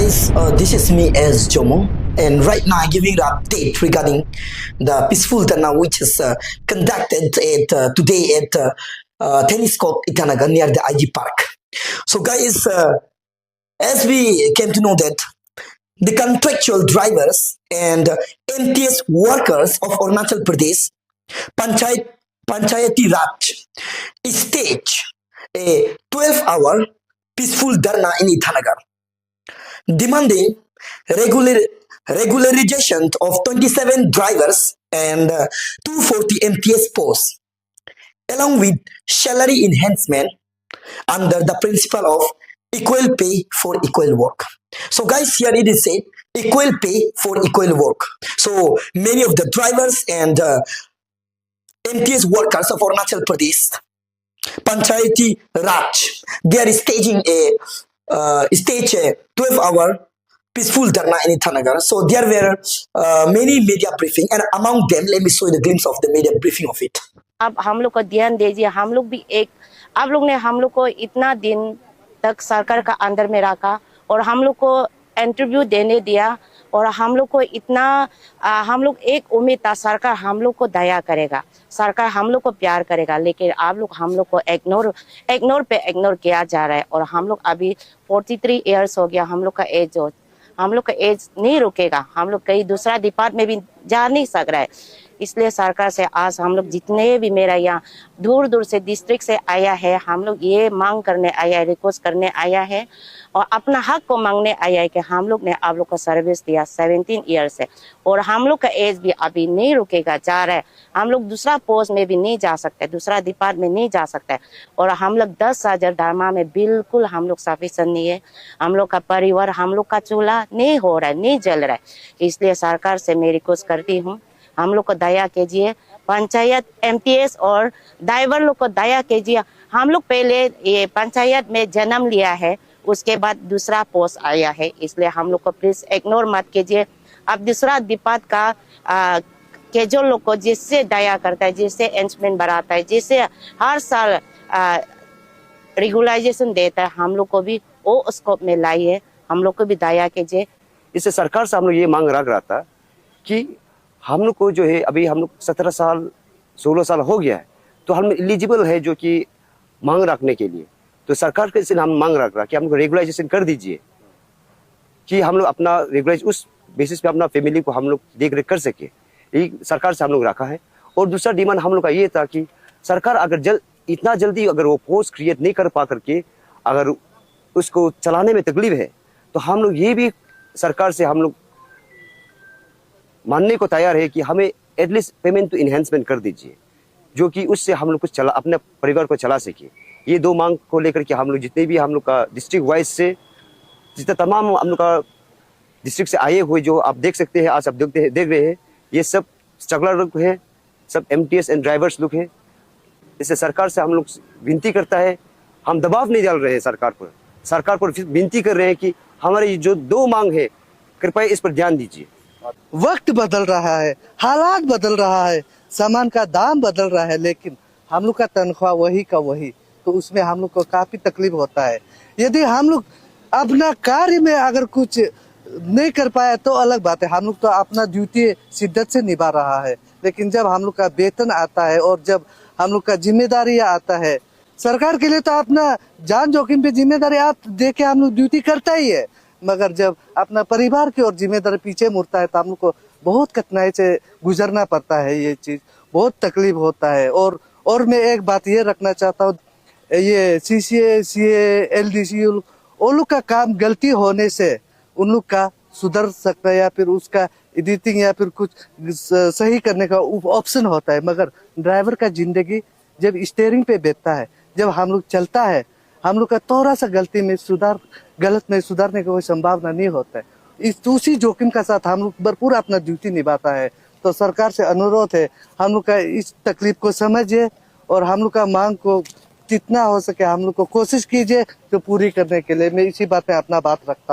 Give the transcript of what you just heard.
guys, this is me as Jomo, and right now I'm giving you an update regarding the peaceful Dharna which is conducted at today at tennis court Itanagar near the IG Park. So guys, as we came to know that the contractual drivers and MTS workers of Arunachal Pradesh Panchayati Raj stage a 12-hour peaceful Dharna in Itanagar, demanding regularization of 27 drivers and 240 MTS posts, along with salary enhancement under the principle of equal pay for equal work. So guys, here it is said equal pay for equal work. So many of the drivers and MTS workers of Arunachal Pradesh Panchayati Raj, they are staging a 12-hour peaceful Dharna in Itanagar. So there were many media briefing, and among them, let me show you the glimpse of the media briefing of it. अब हम लोग को ध्यान दीजिए, हम लोग भी एक आप लोग ने हम लोग को इतना दिन तक सरकार का अंदर में रखा और हम लोग को इंटरव्यू देने दिया और हम लोग को इतना हम लोग एक उम्मीद था सरकार हम लोग को दया करेगा, सरकार हम लोग को प्यार करेगा, लेकिन आप लोग हम लोग को इग्नोर किया जा रहा है। और हम लोग अभी 43 इयर्स हो गया, हम लोग का एज नहीं रुकेगा, हम लोग कहीं दूसरा डिपार्ट में भी जा नहीं सक रहा है। इसलिए सरकार से आज हम लोग जितने भी मेरा यहाँ दूर दूर से डिस्ट्रिक्ट से आया है, हम लोग ये मांग करने आया है, रिक्वेस्ट करने आया है और अपना हक को मांगने आया है कि हम लोग ने आप लोग को सर्विस दिया 17 ईयर्स से और हम लोग का एज भी अभी नहीं रुकेगा, जा रहा है। हम लोग दूसरा पोस्ट में भी नहीं जा सकते, दूसरा डिपार्ट में नहीं जा सकते और हम लोग 10,000 धर्मा में बिल्कुल हम लोग सफिशिएंट नहीं है। हम लोग का परिवार, हम लोग का चूल्हा नहीं हो रहा है, नहीं जल रहा है। इसलिए सरकार से मैं रिक्वेस्ट करती हूँ, हम लोग को दया कीजिए, पंचायत MTS और ड्राइवर लोग को दया कीजिए। हम लोग पहले ये पंचायत में जन्म लिया है, उसके बाद दूसरा पोस्ट आया है, इसलिए हम लोग को प्लीज इग्नोर मत कीजिए। अब दूसरा डिपार्ट का के जो लोग को जिससे दया करता है, जिससे इंस्ट्रूमेंट बढ़ाता है, जिससे हर साल रेगुलाइजेशन देता है, हम लोग को भी वो स्कोप में लाइए, हम लोग को भी दया कीजिए। इससे सरकार से हम लोग ये मांग रख रहा था कि हम लोग को जो है अभी हम लोग 17 साल 16 साल हो गया है, तो हम एलिजिबल है जो कि मांग रखने के लिए। तो सरकार के हम मांग रख रहा कि हम लोग रेगुलाइजेशन कर दीजिए कि हम लोग अपना रेगुलाइज उस बेसिस पे अपना फैमिली को हम लोग देख रेख कर सके। यही सरकार से हम लोग रखा है। और दूसरा डिमांड हम लोग का ये था कि सरकार अगर इतना जल्दी अगर वो पोस्ट क्रिएट नहीं कर पा करके अगर उसको चलाने में तकलीफ है, तो हम लोग ये भी सरकार से हम लोग मानने को तैयार है कि हमें एटलीस्ट पेमेंट टू इनहेंसमेंट कर दीजिए, जो कि उससे हम लोग कुछ अपने परिवार को चला सके। ये दो मांग को लेकर के हम लोग जितने भी हम लोग का डिस्ट्रिक्ट वाइज से जितने तमाम हम लोग का डिस्ट्रिक्ट से आए हुए जो आप देख सकते हैं, आज आप देख रहे हैं, ये सब स्ट्रगलर लोग हैं, सब MTS एंड ड्राइवर्स लोग हैं। इससे सरकार से हम लोग विनती करता है, हम दबाव नहीं डाल रहे हैं सरकार पर विनती कर रहे हैं कि हमारे जो दो मांग है कृपया इस पर ध्यान दीजिए। वक्त बदल रहा है, हालात बदल रहा है, सामान का दाम बदल रहा है, लेकिन हम लोग का तनख्वाह वही का वही, तो उसमें हम लोग को काफी तकलीफ होता है। यदि हम लोग अपना कार्य में अगर कुछ नहीं कर पाए तो अलग बात है, हम लोग तो अपना ड्यूटी शिद्दत से निभा रहा है, लेकिन जब हम लोग का वेतन आता है और जब हम लोग का जिम्मेदारी आता है, सरकार के लिए तो अपना जान जोखिम पे जिम्मेदारी आप दे के हम लोग ड्यूटी करता ही है, मगर जब अपना परिवार की ओर जिम्मेदारी पीछे मुड़ता है तो हम लोग को बहुत कठिनाई से गुजरना पड़ता है। ये चीज बहुत तकलीफ होता है। और मैं एक बात ये रखना चाहता हूँ, ये CCA CA LDC उन लोग का काम गलती होने से उन लोग का सुधर सकता है या फिर उसका एडिटिंग या फिर कुछ सही करने का ऑप्शन होता है, मगर ड्राइवर का जिंदगी जब स्टीयरिंग पे बैठता है, जब हम लोग चलता है, हम लोग का थोड़ा सा गलती में गलत में सुधारने का कोई संभावना नहीं होता है। इस उसी जोखिम का साथ हम लोग भरपूर अपना ड्यूटी निभाता है। तो सरकार से अनुरोध है, हम लोग का इस तकलीफ को समझिए और हम लोग का मांग को जितना हो सके हम लोग को कोशिश कीजिए तो पूरी करने के लिए। मैं इसी बात में अपना बात रखता हूँ।